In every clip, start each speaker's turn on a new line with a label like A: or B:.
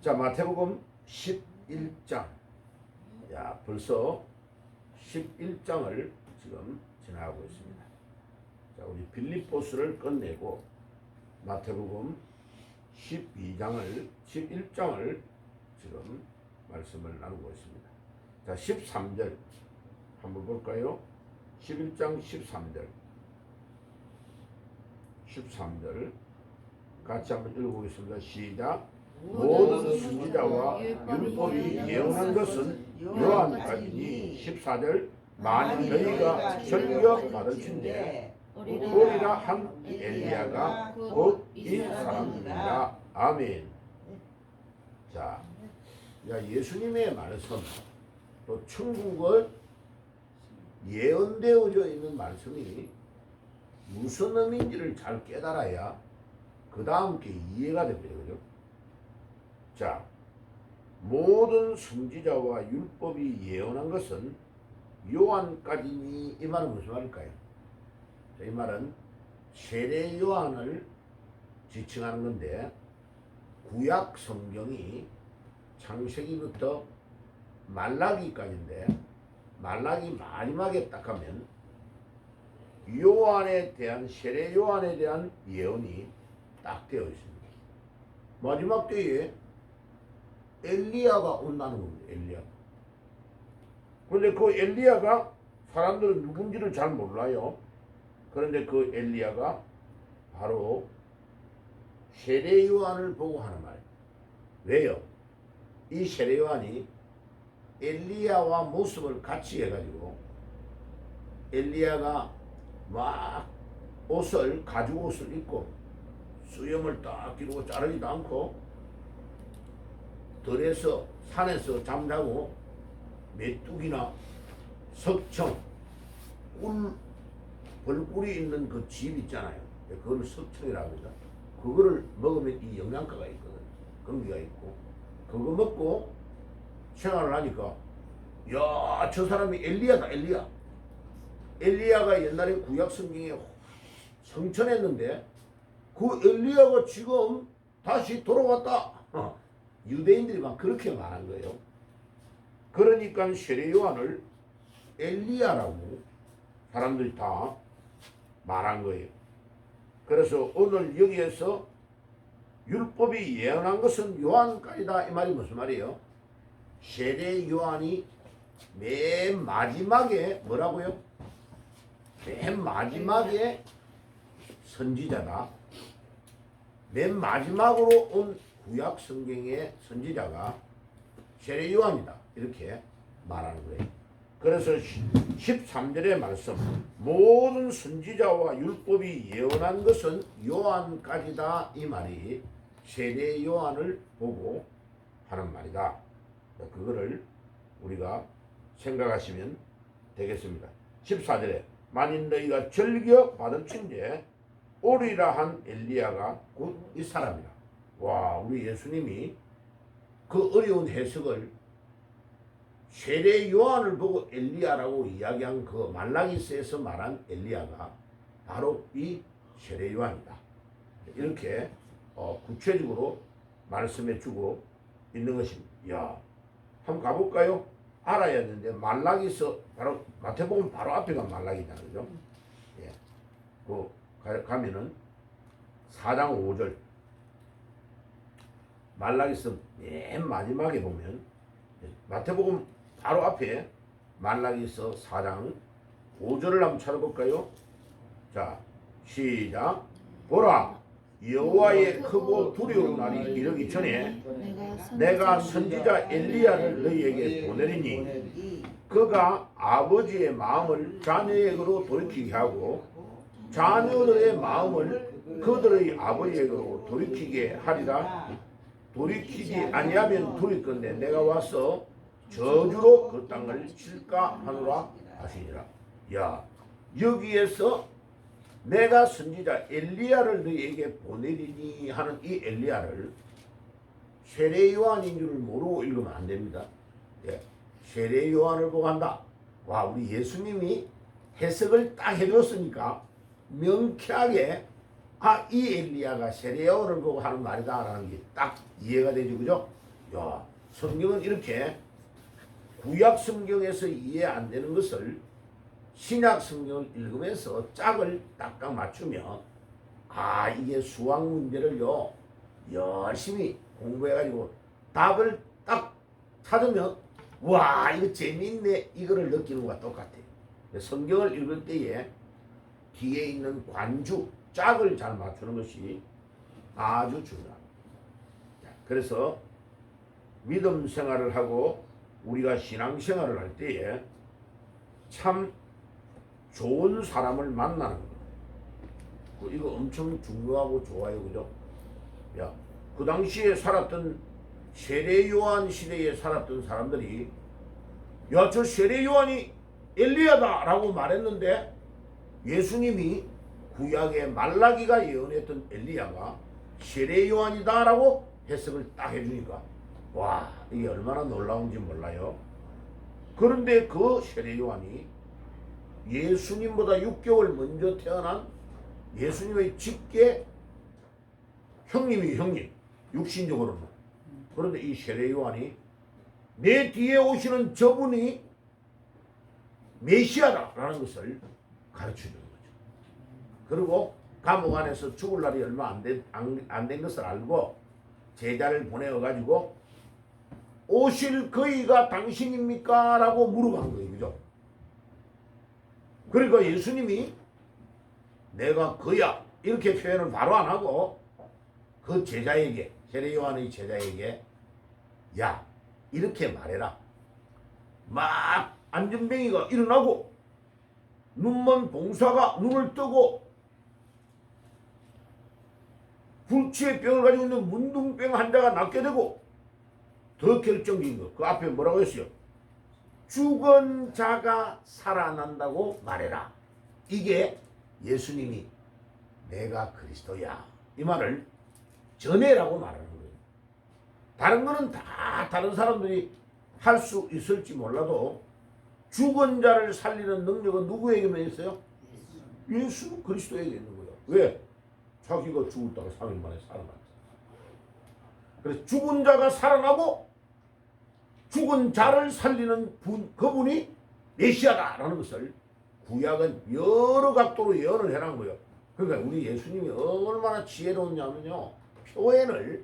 A: 자, 마태복음 11장. 야, 벌써 11장을 지금 지나가고 있습니다. 자, 우리 빌립보스를 끝내고 마태복음 11장을 지금 말씀을 나누고 있습니다. 자, 13절 한번 볼까요? 11장 13절 같이 한번 읽어보겠습니다. 시작. 모든 선지자와 율법이 예언한 것은 요한까지니 14절 만일 너희가 설교 받으신데 오리라 한 엘리야가 곧 이 사람입니다. 아멘. 자, 예수님의 말씀 또 천국을 예언되어져 있는 말씀이 무슨 의미인지를 잘 깨달아야 그 다음 게 이해가 됩니다. 그죠? 자, 모든 선지자와 율법이 예언한 것은 요한까지니 이 말은 무슨 말일까요? 자, 이 말은 세례 요한을 지칭하는 건데 구약 성경이 창세기부터 말라기까지인데 말라기 마지막에 딱 하면 요한에 대한 세례 요한에 대한 예언이 딱 되어 있습니다. 마지막 때에 엘리야가 온다는 겁니다. 엘리야. 그런데 그 엘리야가 사람들은 누군지를 잘 몰라요. 그런데 그 엘리야가 바로 세례 요한을 보고 하는 말. 왜요? 이 세례 요한이 엘리야와 모습을 같이 해가지고 엘리야가 막 가죽 옷을 입고 수염을 딱 기르고 자르지도 않고 들에서 산에서 잠자고 메뚜기나 석청 벌꿀이 있는 그 집 있잖아요. 그걸 석청이라고 합니다. 그거를 먹으면 이 영양가가 있거든. 건기가 있고 그거 먹고 생활을 하니까 야, 저 사람이 엘리야다. 엘리야가 옛날에 구약 성경에 성천했는데 그 엘리야가 지금 다시 돌아왔다. 유대인들이 막 그렇게 말한 거예요. 그러니까 세례 요한을 엘리야라고 사람들이 다 말한 거예요. 그래서 오늘 여기에서 율법이 예언한 것은 요한까지다 이 말이 무슨 말이에요? 세례 요한이 맨 마지막에 뭐라고요? 맨 마지막에 선지자다. 맨 마지막으로 온 구약 성경의 선지자가 세례 요한이다. 이렇게 말하는 거예요. 그래서 13절의 말씀 모든 선지자와 율법이 예언한 것은 요한까지다 이 말이 세례 요한을 보고 하는 말이다. 그거를 우리가 생각하시면 되겠습니다. 14절에 만일 너희가 절겨 받을 친데 오리라 한 엘리야가 곧 이 사람이라. 와, 우리 예수님이 그 어려운 해석을 세례 요한을 보고 엘리야라고 이야기한 그 말라기서에서 말한 엘리야가 바로 이 세례 요한이다. 이렇게 구체적으로 말씀해 주고 있는 것입니다. 야, 한번 가볼까요? 알아야 되는데 말라기서 바로 마태복음 바로 앞에가 말라기잖아요. 그죠? 예. 가면은 4장 5절 말라기서 맨 마지막에 보면 마태복음 바로 앞에 말라기서 4장 5절을 한번 찾아볼까요? 자, 시작. 보라, 여호와의 크고 두려운 날이 이르기 전에 내가 선지자 엘리야를 너희에게 보내리니 그가 아버지의 마음을 자녀에게로 돌이키게 하고 자녀들의 마음을 그들의 아버지에게로 돌이키게 하리라. 돌이키지 아니하면 돌이건대 내가 와서 저주로 그 땅을 칠까 하노라 하시니라. 야, 여기에서 내가 선지자 엘리야를 너희에게 보내리니 하는 이 엘리야를 세례 요한인 줄 모르고 읽으면 안 됩니다. 예, 세례 요한을 보고 한다. 와, 우리 예수님이 해석을 딱 해줬으니까 명쾌하게 이 엘리야가 세례 요한을 보고 하는 말이다 라는 게 딱 이해가 되죠. 그죠? 야, 성경은 이렇게 구약 성경에서 이해 안 되는 것을 신약 성경을 읽으면서 짝을 딱딱 맞추며 아 이게 수학 문제를요 열심히 공부해가지고 답을 딱 찾으면 와 이거 재밌네 이거를 느끼는 것과 똑같아요. 성경을 읽을 때에 뒤에 있는 관주 짝을 잘 맞추는 것이 아주 중요합니다. 그래서 믿음 생활을 하고 우리가 신앙 생활을 할 때에 참 좋은 사람을 만나는 거. 이거 엄청 중요하고 좋아요, 그죠? 야, 그 당시에 살았던 세례 요한 시대에 살았던 사람들이 야, 저 세례 요한이 엘리야다라고 말했는데 예수님이 구약의 말라기가 예언했던 엘리야가 세례 요한이다라고 해석을 딱 해주니까 와 이게 얼마나 놀라운지 몰라요. 그런데 그 세례 요한이 예수님보다 6개월 먼저 태어난 예수님의 직계 형님이 형님 육신적으로는. 그런데 이 세례 요한이 내 뒤에 오시는 저분이 메시아다라는 것을 가르쳐주는 거죠. 그리고 감옥 안에서 죽을 날이 얼마 안 된 것을 알고 제자를 보내어가지고 오실 그이가 당신입니까? 라고 물어본 거예요. 그죠? 그러니까 예수님이 내가 그야 이렇게 표현을 바로 안 하고 그 제자에게 세례 요한의 제자에게 야 이렇게 말해라. 막 안전뱅이가 일어나고 눈먼 봉사가 눈을 뜨고 불치의 병을 가지고 있는 문둥병 환자가 낫게 되고 더 결정적인 거 그 앞에 뭐라고 했어요? 죽은 자가 살아난다고 말해라. 이게 예수님이 내가 그리스도야 이 말을 전해라고 말하는 거예요. 다른 거는 다 다른 사람들이 할 수 있을지 몰라도 죽은 자를 살리는 능력은 누구에게만 있어요? 예수 그리스도에게 있는 거예요. 왜? 자기가 죽었다가 3일 만에 살아났어요. 그래서 죽은 자가 살아나고 죽은 자를 살리는 그분이 메시아다라는 것을 구약은 여러 각도로 예언을 해놓은 거예요. 그러니까 우리 예수님이 얼마나 지혜로웠냐면요. 표현을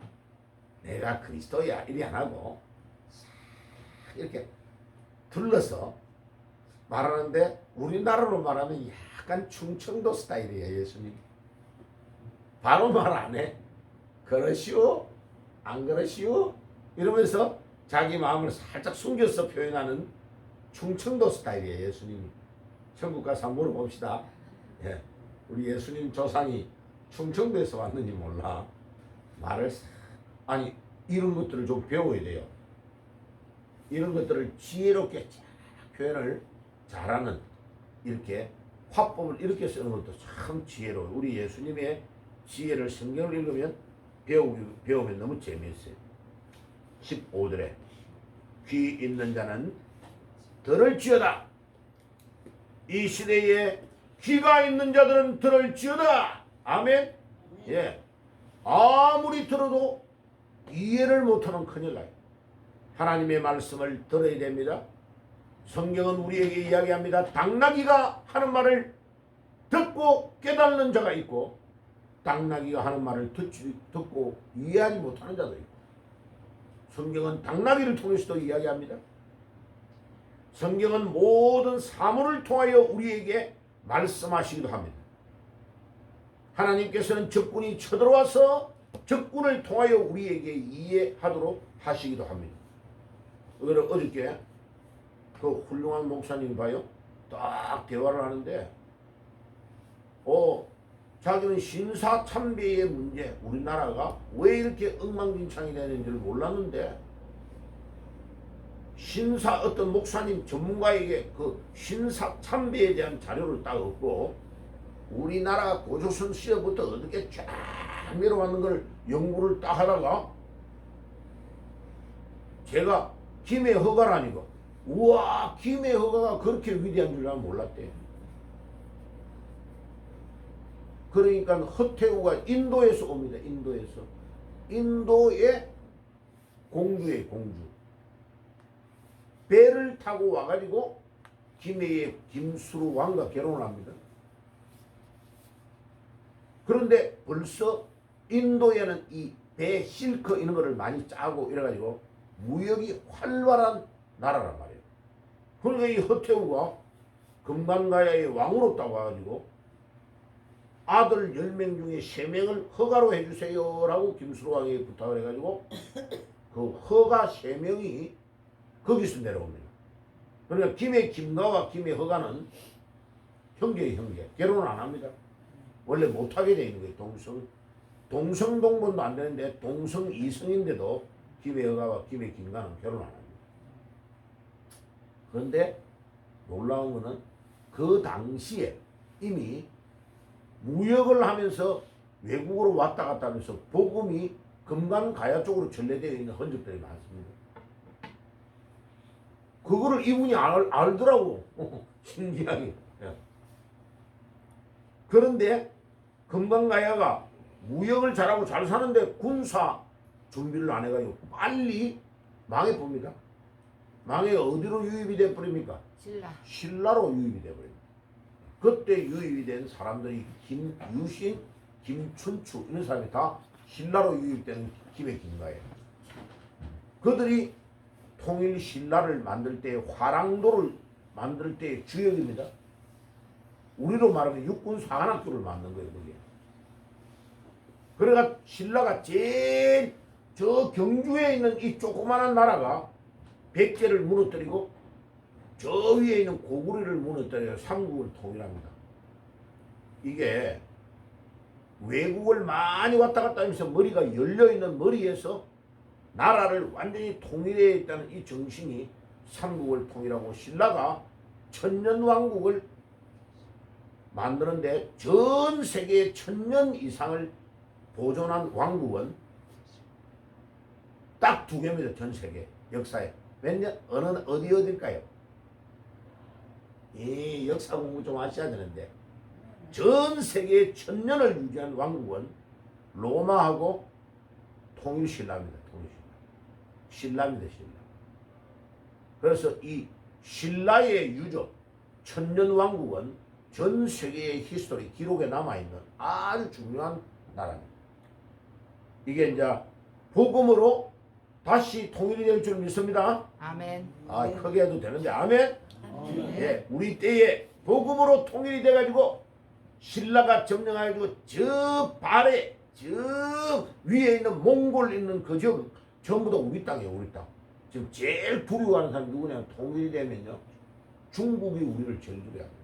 A: 내가 그리스도야 이리 안 하고 이렇게 둘러서 말하는데 우리나라로 말하면 약간 충청도 스타일이에요. 예수님 바로 말 안 해. 그러시오? 안 그러시오? 이러면서 자기 마음을 살짝 숨겨서 표현하는 충청도 스타일이에요. 예수님이. 천국 가서 한번 물어봅시다. 예. 우리 예수님 조상이 충청도에서 왔는지 몰라. 말을 아니 이런 것들을 좀 배워야 돼요. 이런 것들을 지혜롭게 표현을 잘하는 이렇게 화법을 이렇게 쓰는 것도 참 지혜로워요. 우리 예수님의 지혜를 성경을 읽으면 배우면 너무 재미있어요. 15절에 귀 있는 자는 들을지어다. 이 시대에 귀가 있는 자들은 들을지어다. 아멘. 예. 아무리 들어도 이해를 못하면 큰일 나요. 하나님의 말씀을 들어야 됩니다. 성경은 우리에게 이야기합니다. 당나귀가 하는 말을 듣고 깨닫는 자가 있고 당나귀가 하는 말을 듣고 이해하지 못하는 자도 있고 성경은 당나귀를 통해서도 이야기합니다. 성경은 모든 사물을 통하여 우리에게 말씀하시기도 합니다. 하나님께서는 적군이 쳐들어와서 적군을 통하여 우리에게 이해하도록 하시기도 합니다. 어저께 그 훌륭한 목사님 봐요. 딱 대화를 하는데 자기는 신사참배의 문제 우리나라가 왜 이렇게 엉망진창이 되는지를 몰랐는데 어떤 목사님 전문가에게 그 신사참배에 대한 자료를 딱 얻고 우리나라 고조선 시대부터 어떻게 쫙 내려왔는 걸 연구를 딱 하다가 제가 김해 허가라니까 우와 김해 허가가 그렇게 위대한 줄 난 몰랐대. 그러니까 허태우가 인도에서 옵니다. 인도에 공주의 공주. 배를 타고 와가지고 김해의 김수로 왕과 결혼을 합니다. 그런데 벌써 인도에는 이 배 실크 이런 거를 많이 짜고 이래가지고 무역이 활발한 나라란 말이에요. 그러니까 이 허태우가 금강가야의 왕으로 딱 와가지고 아들 10명 중에 3명을 허가로 해주세요라고 김수로왕에게 부탁을 해가지고 그 허가 3명이 거기서 내려옵니다. 그러니까 김해 김가와 김해 허가는 형제의 형제. 결혼을 안 합니다. 원래 못하게 돼 있는 거예요. 동성동본도 안 되는데 동성이성인데도 김해 허가와 김해 김가는 결혼 안 합니다. 그런데 놀라운 거는 그 당시에 이미 무역을 하면서 외국으로 왔다 갔다 하면서 복음이 금강가야 쪽으로 전래되어 있는 흔적들이 많습니다. 그거를 이분이 알더라고. 신기하게. 그런데 금강가야가 무역을 잘하고 잘 사는데 군사 준비를 안 해가지고 빨리 망해봅니다. 망해 어디로 유입이 돼버립니까? 신라로 유입이 돼버립니다. 그때 유입이 된 사람들이 김유신, 김춘추 이런 사람이 다 신라로 유입되는 김해 김가예요. 그들이 통일 신라를 만들 때 화랑도를 만들 때의 주역입니다. 우리로 말하면 육군 사관학교를 만든 거예요. 그게. 그래가 신라가 제일 저 경주에 있는 이 조그마한 나라가 백제를 무너뜨리고 저 위에 있는 고구려를 무너뜨려 삼국을 통일합니다. 이게 외국을 많이 왔다 갔다 하면서 머리가 열려있는 머리에서 나라를 완전히 통일해 있다는 이 정신이 삼국을 통일하고 신라가 천년왕국을 만드는데 전 세계에 1000년 이상을 보존한 왕국은 딱 2개입니다. 전 세계 역사에. 몇 년? 어딜까요? 이 역사 공부 좀 하셔야 되는데 전 세계에 1000년을 유지한 왕국은 로마하고 통일신라입니다. 신라입니다. 신라. 그래서 이 신라의 유적 1000년 왕국은 전 세계의 히스토리 기록에 남아있는 아주 중요한 나라입니다. 이게 이제 복음으로 다시 통일이 될 줄 믿습니다.
B: 아멘.
A: 아, 크게 해도 되는데 아멘. 예, 우리 때에 복음으로 통일이 돼가지고 신라가 점령해가지고 저 발에 저 위에 있는 몽골 있는 그 지역 전부 다 우리 땅이에요. 우리 땅. 지금 제일 두려워하는 사람이 누구냐면 통일이 되면요 중국이 우리를 제일 두려워합니다.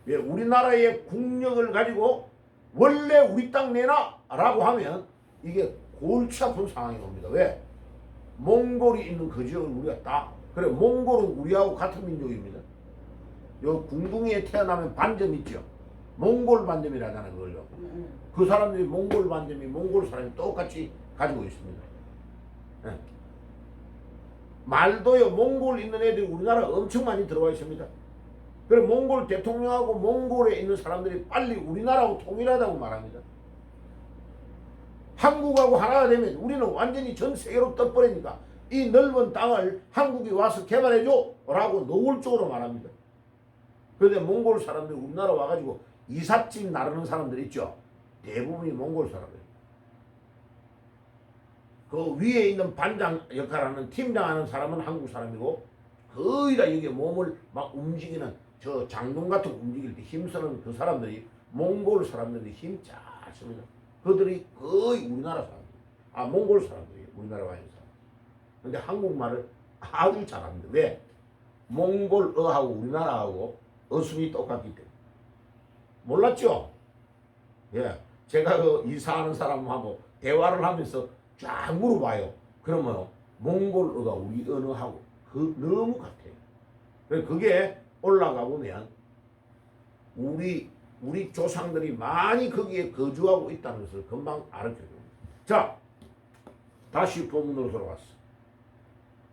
A: 왜? 우리나라의 국력을 가지고 원래 우리 땅 내놔 라고 하면 이게 골치 아픈 상황이 옵니다. 왜? 몽골이 있는 그 지역을 우리가 딱 그래 몽골은 우리하고 같은 민족입니다. 요 궁둥이에 태어나면 반점 있죠. 몽골 반점이라잖아요. 그걸요. 그 사람들이 몽골 반점이 몽골 사람이 똑같이 가지고 있습니다. 네. 말도요 몽골 있는 애들이 우리나라 엄청 많이 들어와 있습니다. 그래 몽골 대통령하고 몽골에 있는 사람들이 빨리 우리나라하고 통일하다고 말합니다. 한국하고 하나가 되면 우리는 완전히 전 세계로 떠버리니까 이 넓은 땅을 한국이 와서 개발해줘 라고 노골적으로 말합니다. 그런데 몽골 사람들이 우리나라 와가지고 이삿짐 나르는 사람들 있죠. 대부분이 몽골 사람들이에요. 그 위에 있는 반장 역할하는 팀장하는 사람은 한국 사람이고 거의 다 여기 몸을 막 움직이는 저 장동 같은 거 움직일 때 힘쓰는 그 사람들이 몽골 사람들이 힘 잘 씁니다. 그들이 거의 우리나라 사람들. 아 몽골 사람들이 우리나라 와 있는 사람. 근데 한국말을 아주 잘합니다. 왜? 몽골어하고 우리나라하고 어순이 똑같기 때문에. 몰랐죠? 예. 제가 그 이사하는 사람하고 대화를 하면서 쫙 물어봐요. 그러면 몽골어가 우리 언어하고 너무 같아요. 그게 올라가 보면 우리 조상들이 많이 거기에 거주하고 있다는 것을 금방 알아줘요. 자, 다시 본문으로 돌아갔어.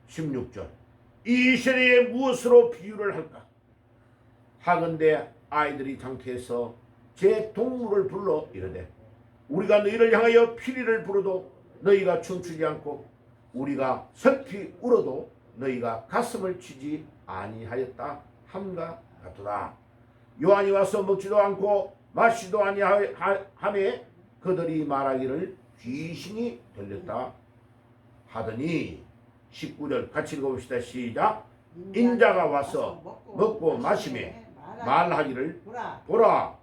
A: 16절. 이 시대에 무엇으로 비유를 할까? 하건대 아이들이 장태에서 제 동물을 불러 이르되 우리가 너희를 향하여 피리를 부르도 너희가 춤추지 않고 우리가 슬피 울어도 너희가 가슴을 치지 아니하였다 함과 같도다. 요한이 와서 먹지도 않고 마시도 아니하매 그들이 말하기를 귀신이 들렸다 하더니 19절 같이 읽어봅시다. 시작. 인자가 와서 먹고 마시매 말하기를 보라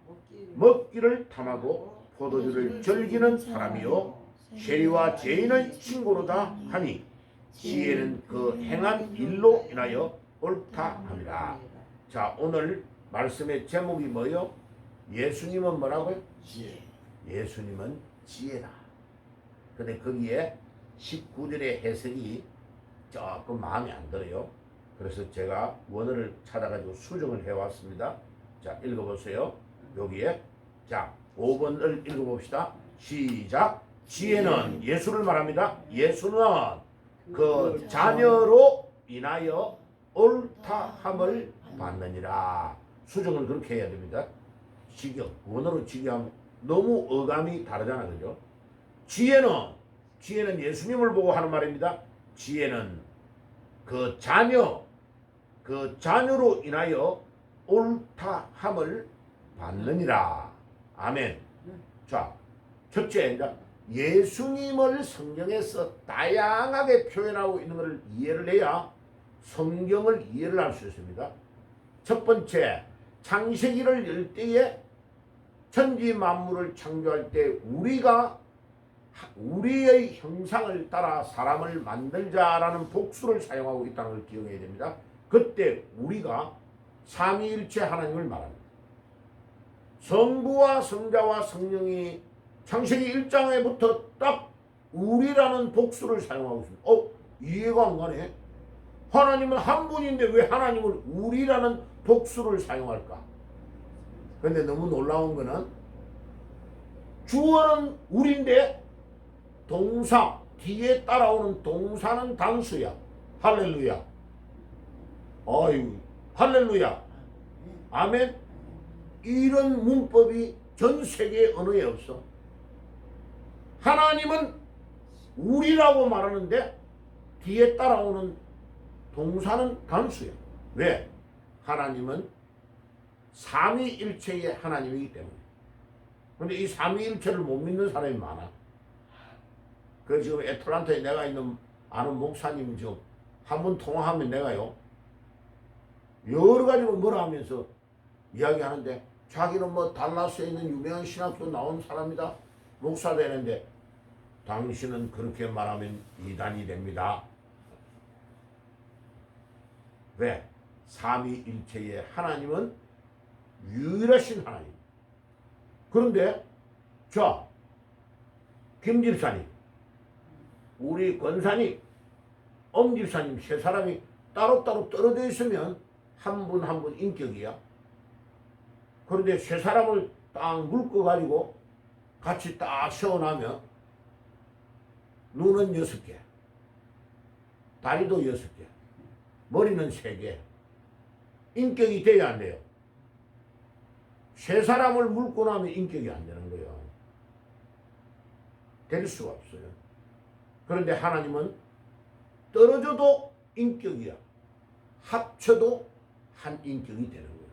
A: 먹기를 탐하고 포도주를 즐기는 사람이요 세리와 죄인의 친구로다 하니 지혜는 그 행한 일로 인하여 옳다 함이라. 자, 오늘 말씀의 제목이 뭐요? 예수님은 뭐라고요?
B: 지혜.
A: 예수님은 지혜다. 근데 거기에 19절의 해석이 조금 마음에 안 들어요. 그래서 제가 원어를 찾아가지고 수정을 해왔습니다. 자, 읽어보세요. 여기에 자 5번을 읽어봅시다. 시작. 지혜는 예수를 말합니다. 예수는 그 자녀로 인하여 옳다함을 받느니라. 수정을 그렇게 해야 됩니다. 직역, 원어로 직역하면 너무 어감이 다르잖아, 그죠? 지혜는 예수님을 보고 하는 말입니다. 지혜는 그 자녀로 인하여 옳다함을 받느니라. 아멘. 자, 첫째, 예수님을 성경에서 다양하게 표현하고 있는 것을 이해를 해야 성경을 이해를 할 수 있습니다. 첫 번째, 창세기를 열 때에 천지 만물을 창조할 때 우리가 우리의 형상을 따라 사람을 만들자라는 복수를 사용하고 있다는 걸 기억해야 됩니다. 그때 우리가 삼위일체 하나님을 말합니다. 성부와 성자와 성령이 창세기 1장에부터 딱 우리라는 복수를 사용하고 있습니다. 이해가 안 가네. 하나님은 한 분인데 왜 하나님을 우리라는 복수를 사용할까? 그런데 너무 놀라운 거는 주어는 우리인데 동사 뒤에 따라오는 동사는 단수야. 할렐루야. 어이, 할렐루야. 아멘. 이런 문법이 전 세계 언어에 없어. 하나님은 우리라고 말하는데 뒤에 따라오는 동사는 단수야. 왜? 하나님은 삼위일체의 하나님이기 때문에. 근데 이 삼위일체를 못 믿는 사람이 많아. 그 지금 애틀란타에 내가 아는 목사님 지금 한 번 통화하면 내가요 여러 가지로 뭐라 하면서 이야기하는데 자기는 뭐 달라스에 있는 유명한 신학교 나온 사람이다. 목사 되는데 당신은 그렇게 말하면 이단이 됩니다. 왜? 삼위일체의 하나님은 유일하신 하나님. 그런데 자, 김 집사님, 우리 권사님, 엄 집사님 세 사람이 따로따로 떨어져 있으면 한 분 한 분 인격이야. 그런데 세 사람을 딱 묶어가지고 같이 딱 세워놓으면 눈은 6개, 다리도 6개, 머리는 3개. 인격이 돼야 안 돼요. 세 사람을 묶고 나면 인격이 안 되는 거예요. 될 수가 없어요. 그런데 하나님은 떨어져도 인격이야. 합쳐도 한 인격이 되는 거예요.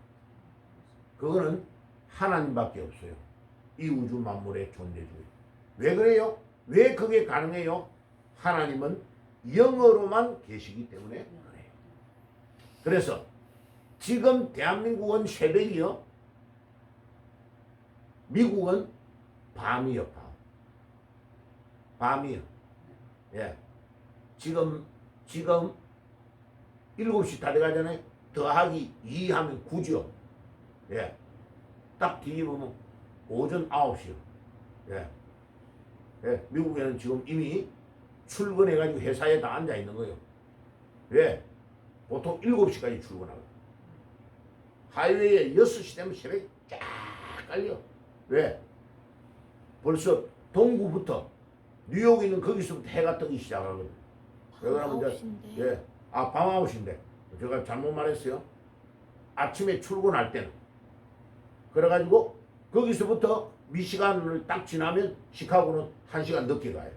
A: 그거는 하나님밖에 없어요. 이 우주 만물의 존재 중에. 왜 그래요? 왜 그게 가능해요? 하나님은 영어로만 계시기 때문에 그래요. 그래서 지금 대한민국은 새벽이요. 미국은 밤이요. 밤이요. 예. 지금 7시 다 돼가잖아요. 더하기 2 하면 9죠. 예. 딱 뒤집으면 오전 9시요. 예. 예. 미국에는 지금 이미 출근해가지고 회사에 다 앉아 있는 거예요. 왜? 보통 7시까지 출근하고. 하이웨이에 6시 되면 새벽에 쫙 깔려. 왜? 벌써 동구부터 뉴욕에 있는 거기서부터 해가 뜨기 시작하거든. 왜 그러면 이제, 예. 밤 9시인데. 제가 잘못 말했어요. 아침에 출근할 때는. 그래가지고 거기서부터 미시간을 딱 지나면 시카고는 1시간 늦게 가요.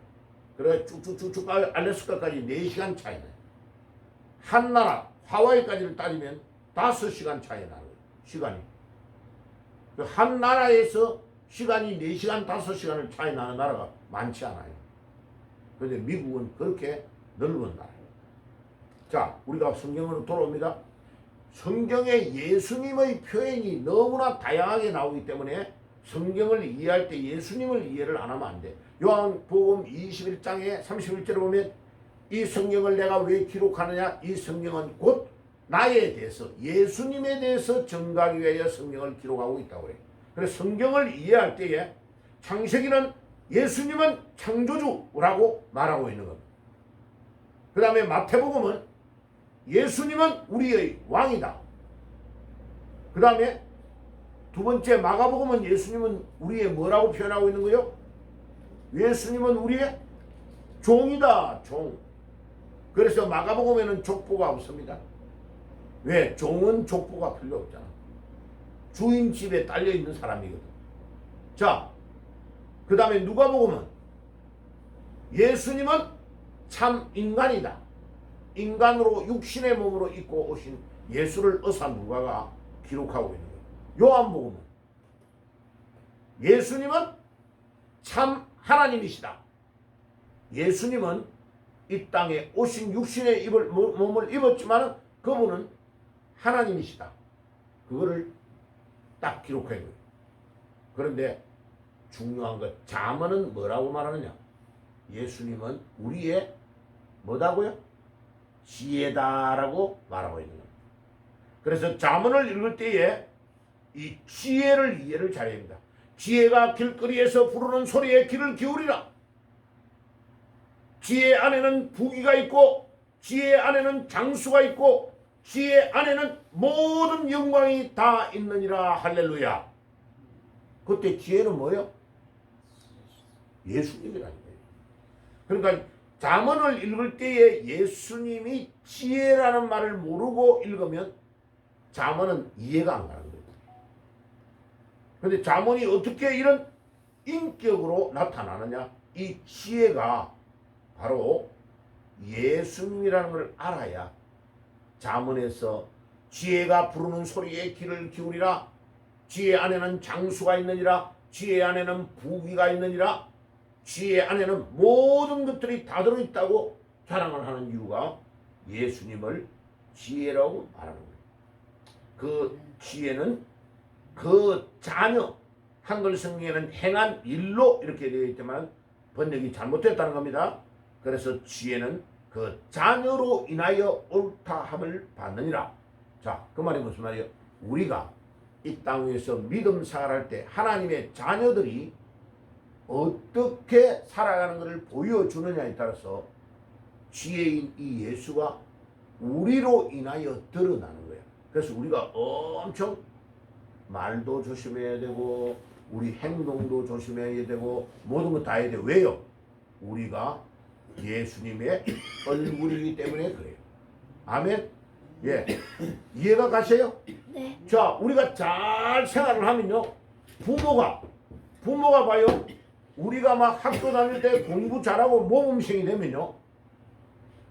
A: 그래 쭉쭉쭉쭉 알래스카까지 4시간 차이 나요. 한 나라 하와이까지를 따지면 5시간 차이 나는 거예요. 시간이. 한 나라에서 시간이 4시간 5시간을 차이 나는 나라가 많지 않아요. 그런데 미국은 그렇게 넓은 나라예요. 자, 우리가 성경으로 돌아옵니다. 성경에 예수님의 표현이 너무나 다양하게 나오기 때문에 성경을 이해할 때 예수님을 이해를 안 하면 안 돼. 요한복음 21장에 31절에 보면 이 성경을 내가 왜 기록하느냐? 이 성경은 곧 나에 대해서 예수님에 대해서 증가하기 위하여 성경을 기록하고 있다고 그래요. 그래서 성경을 이해할 때에 창세기는 예수님은 창조주라고 말하고 있는 겁니다. 그 다음에 마태복음은 예수님은 우리의 왕이다. 그 다음에 두 번째 마가복음은 예수님은 우리의 뭐라고 표현하고 있는 거요? 예수님은 우리의 종이다. 종. 그래서 마가복음에는 족보가 없습니다. 왜? 종은 족보가 필요 없잖아. 주인 집에 딸려있는 사람이거든. 자, 그 다음에 누가복음은 예수님은 참 인간이다. 인간으로 육신의 몸으로 입고 오신 예수를 의사 누가가 기록하고 있는 거예요. 요한복음은 예수님은 참 하나님이시다. 예수님은 이 땅에 오신 육신의 몸을 입었지만 그분은 하나님이시다. 그거를 딱 기록한 거예요. 그런데 중요한 것 잠언은 뭐라고 말하느냐? 예수님은 우리의 뭐다고요? 지혜다라고 말하고 있는 겁니다. 그래서 잠언을 읽을 때에 이 지혜를 이해를 잘해야 합니다. 지혜가 길거리에서 부르는 소리에 귀를 기울이라. 지혜 안에는 부귀가 있고 지혜 안에는 장수가 있고 지혜 안에는 모든 영광이 다 있느니라. 할렐루야. 그때 지혜는 뭐예요? 예수님이라는 거예요. 그러니까 잠언을 읽을 때에 예수님이 지혜라는 말을 모르고 읽으면 잠언은 이해가 안 가는 거예요. 그런데 잠언이 어떻게 이런 인격으로 나타나느냐? 이 지혜가 바로 예수님이라는 걸 알아야 잠언에서 지혜가 부르는 소리에 귀를 기울이라. 지혜 안에는 장수가 있느니라. 지혜 안에는 부귀가 있느니라. 지혜 안에는 모든 것들이 다 들어있다고 자랑을 하는 이유가 예수님을 지혜라고 말하는 거예요. 그 지혜는 그 자녀, 한글 성경에는 행한 일로 이렇게 되어 있지만 번역이 잘못됐다는 겁니다. 그래서 지혜는 그 자녀로 인하여 옳다함을 받느니라. 자, 그 말이 무슨 말이에요? 우리가 이 땅 위에서 믿음 생활할 때 하나님의 자녀들이 어떻게 살아가는 것을 보여주느냐에 따라서 지혜인 이 예수가 우리로 인하여 드러나는 거예요. 그래서 우리가 엄청 말도 조심해야 되고 우리 행동도 조심해야 되고 모든 것 다 해야 돼요. 왜요? 우리가 예수님의 얼굴이기 때문에 그래요. 아멘? 예. 이해가 가세요?
B: 네.
A: 자, 우리가 잘 생활을 하면요. 부모가 봐요. 우리가 막 학교 다닐 때 공부 잘하고 모범생이 되면요.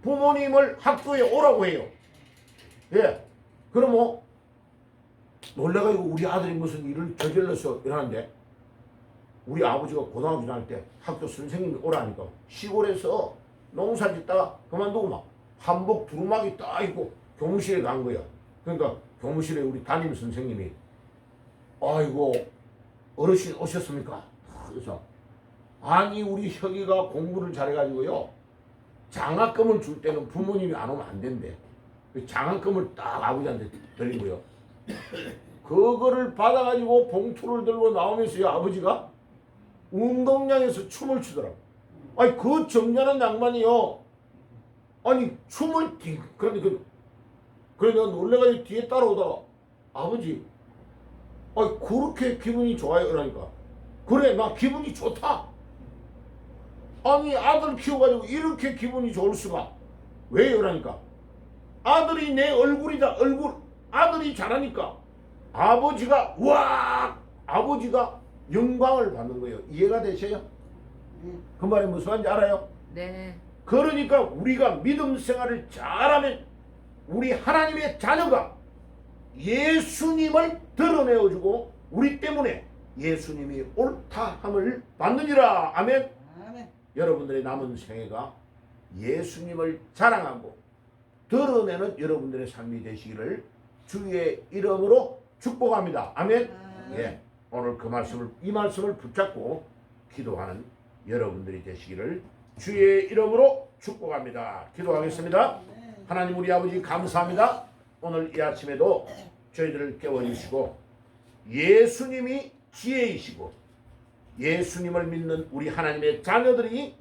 A: 부모님을 학교에 오라고 해요. 예. 그럼 뭐, 놀래가지고 우리 아들이 무슨 일을 저질러서 이러는데, 우리 아버지가 고등학교 다닐 때 학교 선생님이 오라니까 시골에서 농사 짓다가 그만두고 막 한복 두루마기 딱 입고 교무실에 간 거야. 그러니까 교무실에 우리 담임 선생님이 아이고 어르신 오셨습니까? 그래서 아니 우리 혁이가 공부를 잘해가지고요 장학금을 줄 때는 부모님이 안 오면 안 된대. 장학금을 딱 아버지한테 드리고요. 그거를 받아가지고 봉투를 들고 나오면서요 아버지가 운동장에서 춤을 추더라고. 아니 그 정년한 양반이요. 아니 춤을 그래 내가 놀래가지고 뒤에 따라오다가 아버지 아니 그렇게 기분이 좋아요 그러니까 그래 나 기분이 좋다. 아니 아들 키워가지고 이렇게 기분이 좋을 수가 왜요 그러니까 아들이 내 얼굴이다 얼굴 아들이 잘하니까 아버지가 와 아버지가 영광을 받는 거예요. 이해가 되세요? 그 말이 무슨 말인지 알아요?
B: 네.
A: 그러니까 우리가 믿음 생활을 잘하면 우리 하나님의 자녀가 예수님을 드러내어주고 우리 때문에 예수님이 옳다함을 받느니라. 아멘.
C: 아멘.
A: 여러분들의 남은 생애가 예수님을 자랑하고 드러내는 여러분들의 삶이 되시기를 주의 이름으로 축복합니다. 아멘. 예, 오늘 이 말씀을 붙잡고 기도하는 여러분들이 되시기를 주의 이름으로 축복합니다. 기도하겠습니다. 하나님 우리 아버지 감사합니다. 오늘 이 아침에도 저희들을 깨워주시고 예수님이 지혜이시고 예수님을 믿는 우리 하나님의 자녀들이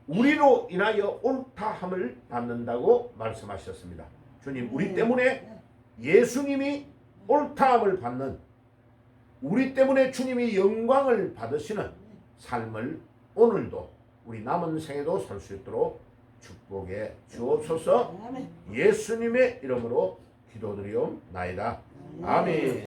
A: 우리로 인하여 옳다함을 받는다고 말씀하셨습니다. 주님, 우리 때문에 예수님이 옳다함을 받는, 우리 때문에 주님이 영광을 받으시는 삶을 오늘도 우리 남은 생에도 살 수 있도록 축복해 주옵소서. 예수님의 이름으로 기도드리옵나이다. 아멘.